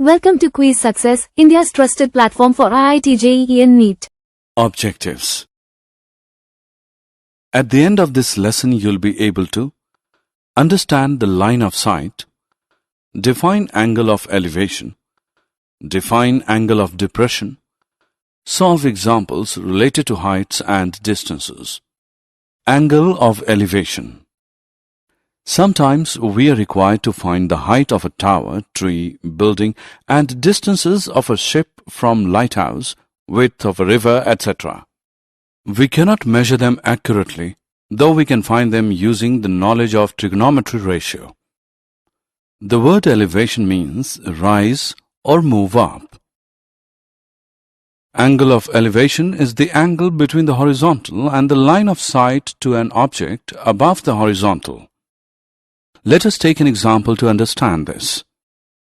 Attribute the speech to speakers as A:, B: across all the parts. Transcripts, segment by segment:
A: Welcome to Kwiiz Success, India's trusted platform for IIT-JEE and NEET.
B: Objectives. At the end of this lesson, you'll be able to understand the line of sight, define angle of elevation, define angle of depression, solve examples related to heights and distances. Angle of elevation. Sometimes we are required to find the height of a tower, tree, building and distances of a ship from lighthouse, width of a river, etc. We cannot measure them accurately, though we can find them using the knowledge of trigonometry ratio. The word elevation means rise or move up. Angle of elevation is the angle between the horizontal and the line of sight to an object above the horizontal. Let us take an example to understand this.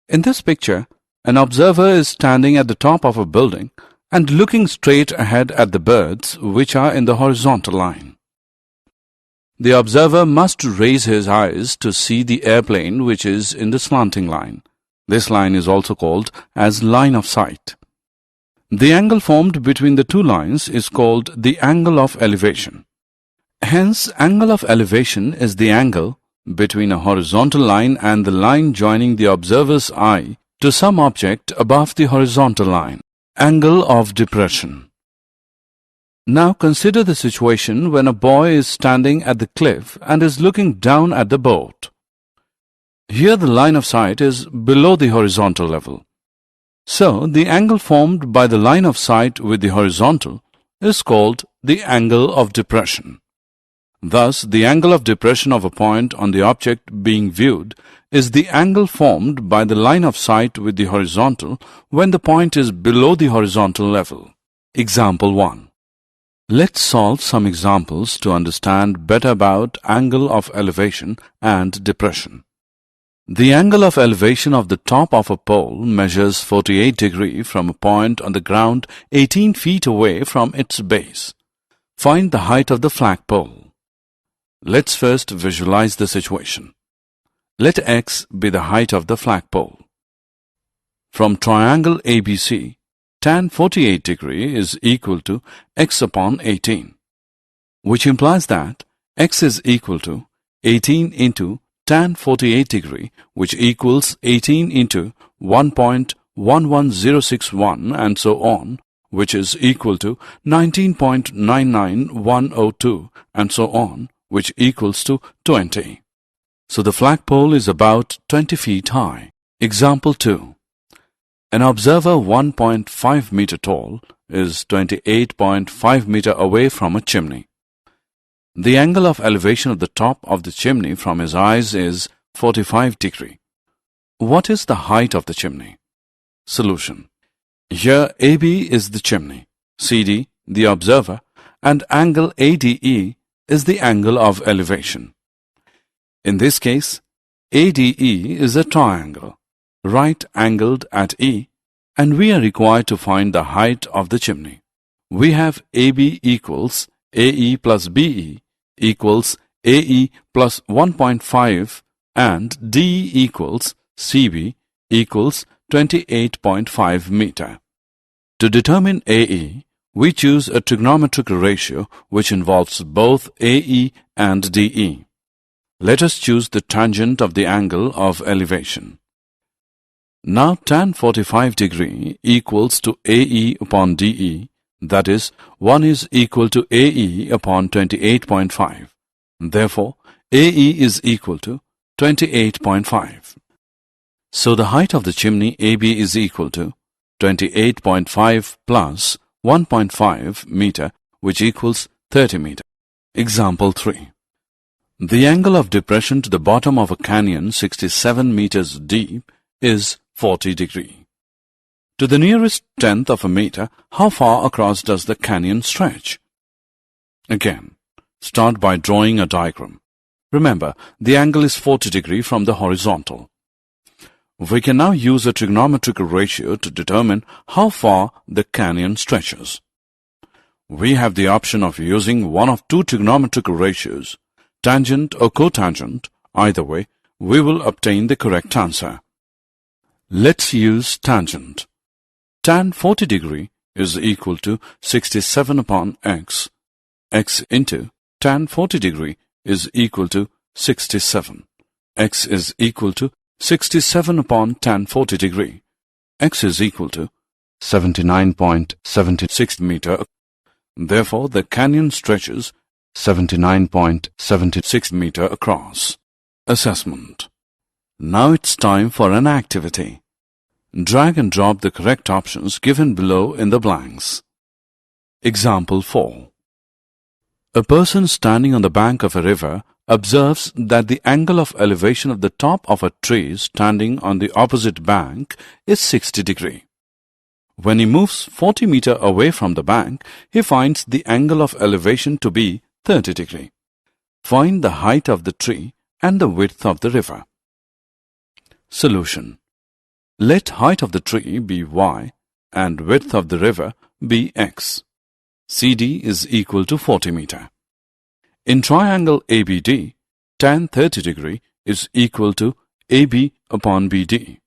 B: In this picture, an observer is standing at the top of a building and looking straight ahead at the birds which are in the horizontal line. The observer must raise his eyes to see the airplane which is in the slanting line. This line is also called as line of sight. The angle formed between the two lines is called the angle of elevation. Hence, angle of elevation is the angle between a horizontal line and the line joining the observer's eye to some object above the horizontal line. Angle of depression. Now consider the situation when a boy is standing at the cliff and is looking down at the boat. Here the line of sight is below the horizontal level. So the angle formed by the line of sight with the horizontal is called the angle of depression. Thus, the angle of depression of a point on the object being viewed is the angle formed by the line of sight with the horizontal when the point is below the horizontal level. Example 1. Let's solve some examples to understand better about angle of elevation and depression. The angle of elevation of the top of a pole measures 48 degrees from a point on the ground 18 feet away from its base. Find the height of the flagpole. Let's first visualize the situation. Let x be the height of the flagpole. From triangle ABC, tan 48 degree is equal to x upon 18, which implies that x is equal to 18 into tan 48 degree, which equals 18 into 1.11061 and so on, which is equal to 19.99102 and so on, which equals to 20. So the flagpole is about 20 feet high. Example 2. An observer 1.5 meter tall is 28.5 meter away from a chimney. The angle of elevation of the top of the chimney from his eyes is 45 degrees. What is the height of the chimney? Solution. Here AB is the chimney, CD the observer, and angle ADE is the angle of elevation. In this case, ADE is a triangle, right-angled at E, and we are required to find the height of the chimney. We have AB equals AE plus BE equals AE plus 1.5 and DE equals CB equals 28.5 meter. To determine AE, we choose a trigonometric ratio which involves both AE and DE. Let us choose the tangent of the angle of elevation. Now tan 45 degree equals to AE upon DE, that is, 1 is equal to AE upon 28.5. Therefore, AE is equal to 28.5. So the height of the chimney AB is equal to 28.5 plus 1.5 meter, which equals 30 meter. Example 3. The angle of depression to the bottom of a canyon 67 meters deep is 40 degrees. To the nearest tenth of a meter, how far across does the canyon stretch? Again, start by drawing a diagram. Remember, the angle is 40 degrees from the horizontal. We can now use a trigonometric ratio to determine how far the canyon stretches. We have the option of using one of two trigonometric ratios, tangent or cotangent. Either way, we will obtain the correct answer. Let's use tangent. Tan 40 degree is equal to 67 upon x. X into tan 40 degree is equal to 67. X is equal to 67 upon tan 40 degree. X is equal to 79.76 meter. Therefore, the canyon stretches 79.76 meter across. Assessment. Now it's time for an activity. Drag and drop the correct options given below in the blanks. Example 4. A person standing on the bank of a river observes that the angle of elevation of the top of a tree standing on the opposite bank is 60 degree. When he moves 40 meter away from the bank, he finds the angle of elevation to be 30 degree. Find the height of the tree and the width of the river. Solution. Let height of the tree be y and width of the river be x. CD is equal to 40 meter. In triangle ABD, tan 30 degree is equal to AB upon BD.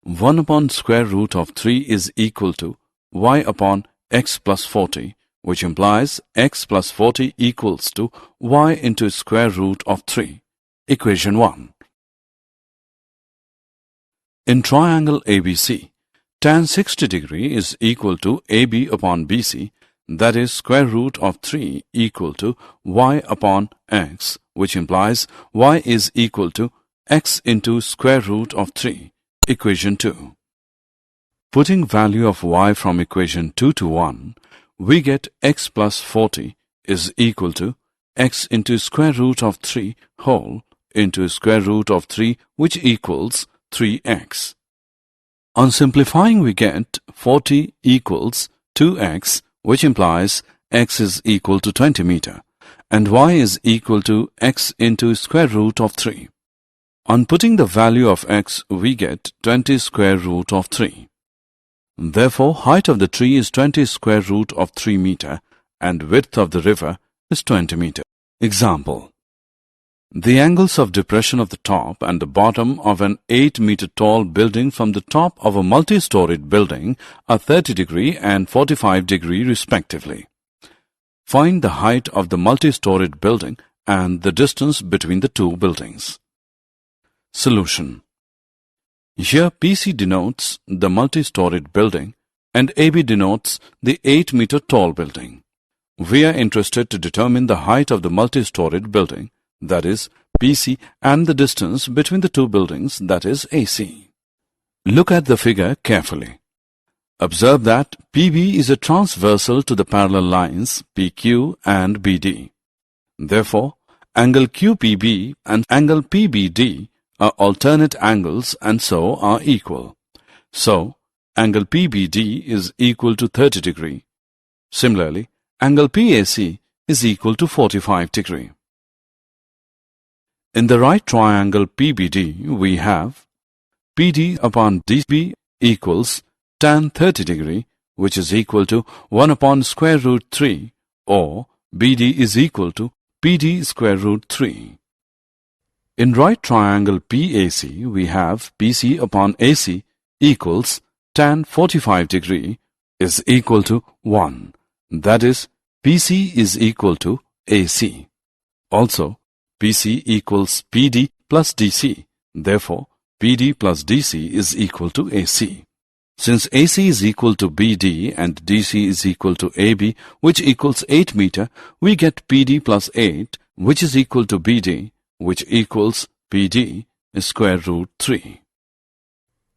B: 1 upon square root of 3 is equal to y upon x plus 40, which implies x plus 40 equals to y into square root of 3. Equation 1. In triangle ABC, tan 60 degree is equal to AB upon BC, that is square root of 3 equal to y upon x, which implies y is equal to x into square root of 3. Equation 2. Putting value of y from equation 2 to 1, we get x plus 40 is equal to x into square root of 3 whole into square root of 3, which equals 3x. On simplifying, we get 40 equals 2x, which implies x is equal to 20 meter, and y is equal to x into square root of 3. On putting the value of x, we get 20 square root of 3. Therefore, height of the tree is 20 square root of 3 meter, and width of the river is 20 meter. Example. The angles of depression of the top and the bottom of an 8-meter tall building from the top of a multi-storied building are 30 degree and 45 degree respectively. Find the height of the multi-storied building and the distance between the two buildings. Solution. Here PC denotes the multi-storied building and AB denotes the 8-meter tall building. We are interested to determine the height of the multi-storied building, that is BC, and the distance between the two buildings, that is AC. Look at the figure carefully. Observe that PB is a transversal to the parallel lines PQ and BD. Therefore, angle QPB and angle PBD are alternate angles and so are equal. So, angle PBD is equal to 30 degree. Similarly, angle PAC is equal to 45 degree. In the right triangle PBD, we have PD upon DB equals tan 30 degree, which is equal to 1 upon square root 3, or BD is equal to PD square root 3. In right triangle PAC, we have PC upon AC equals tan 45 degree is equal to 1. That is, PC is equal to AC. Also, PC equals PD plus DC. Therefore, PD plus DC is equal to AC. Since AC is equal to BD and DC is equal to AB, which equals 8 meter, we get PD plus 8, which is equal to BD, which equals PD square root 3.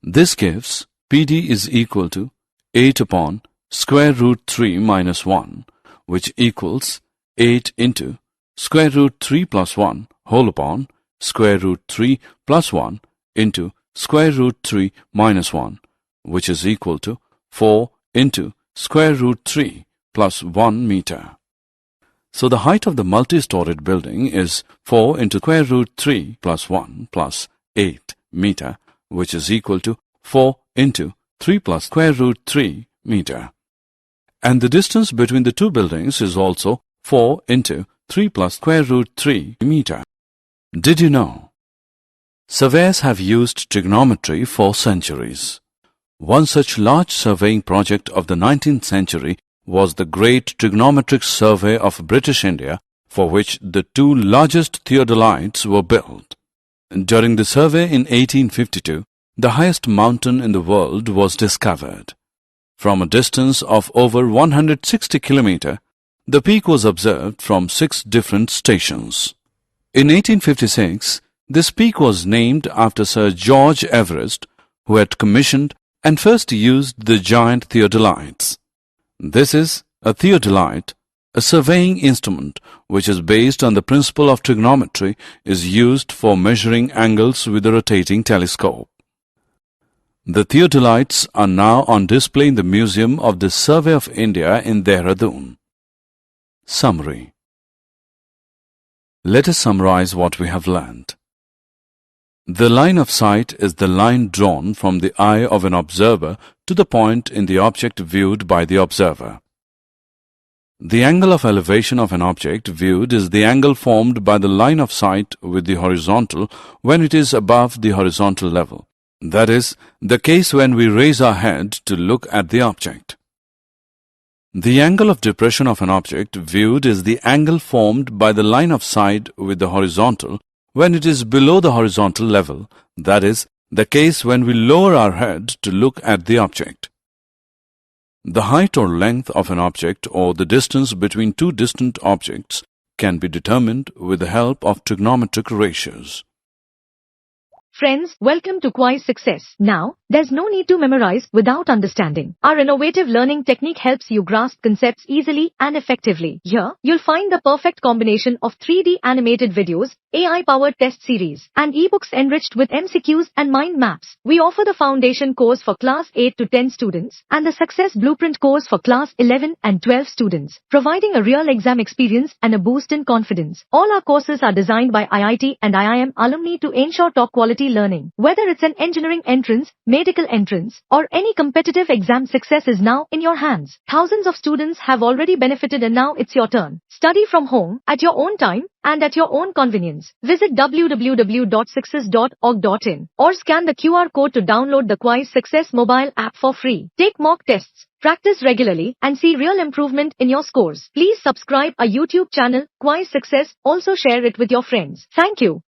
B: This gives PD is equal to 8 upon square root 3 minus 1, which equals 8 into square root 3 plus 1 whole upon square root 3 plus 1 into square root 3 minus 1, which is equal to 4 into square root 3 plus 1 meter. So the height of the multi-storied building is 4 into square root 3 plus 1 plus 8 meter, which is equal to 4 into 3 plus square root 3 meter. And the distance between the two buildings is also 4 into 3 plus square root 3 meter. Did you know Surveyors have used trigonometry for centuries. One such large surveying project of the 19th century was the Great Trigonometric Survey of British India, for which the two largest theodolites were built. During the survey in 1852, the highest mountain in the world was discovered. From a distance of over 160 kilometers, the peak was observed from 6 different stations. In 1856, this peak was named after Sir George Everest, who had commissioned and first used the giant theodolites. This is a theodolite, a surveying instrument which is based on the principle of trigonometry, is used for measuring angles with a rotating telescope. The theodolites are now on display in the Museum of the Survey of India in Dehradun. Summary. Let us summarize what we have learned. The line of sight is the line drawn from the eye of an observer to the point in the object viewed by the observer. The angle of elevation of an object viewed is the angle formed by the line of sight with the horizontal when it is above the horizontal level. That is the case when we raise our head to look at the object. The angle of depression of an object viewed is the angle formed by the line of sight with the horizontal when it is below the horizontal level, that is, the case when we lower our head to look at the object. The height or length of an object or the distance between two distant objects can be determined with the help of trigonometric ratios.
C: Friends, welcome to Kwiiz Success. Now, there's no need to memorize without understanding. Our innovative learning technique helps you grasp concepts easily and effectively. Here, you'll find the perfect combination of 3D animated videos, AI-powered test series, and ebooks enriched with MCQs and mind maps. We offer the Foundation course for Class 8 to 10 students and the Success Blueprint course for Class 11 and 12 students, providing a real exam experience and a boost in confidence. All our courses are designed by IIT and IIM alumni to ensure top-quality learning. Whether it's an engineering entrance, medical entrance, or any competitive exam, success is now in your hands. Thousands of students have already benefited and now it's your turn. Study from home, at your own time, and at your own convenience. Visit www.success.org.in or scan the QR code to download the Kwiiz Success mobile app for free. Take mock tests, practice regularly, and see real improvement in your scores. Please subscribe our YouTube channel, Kwiiz Success. Also share it with your friends. Thank you.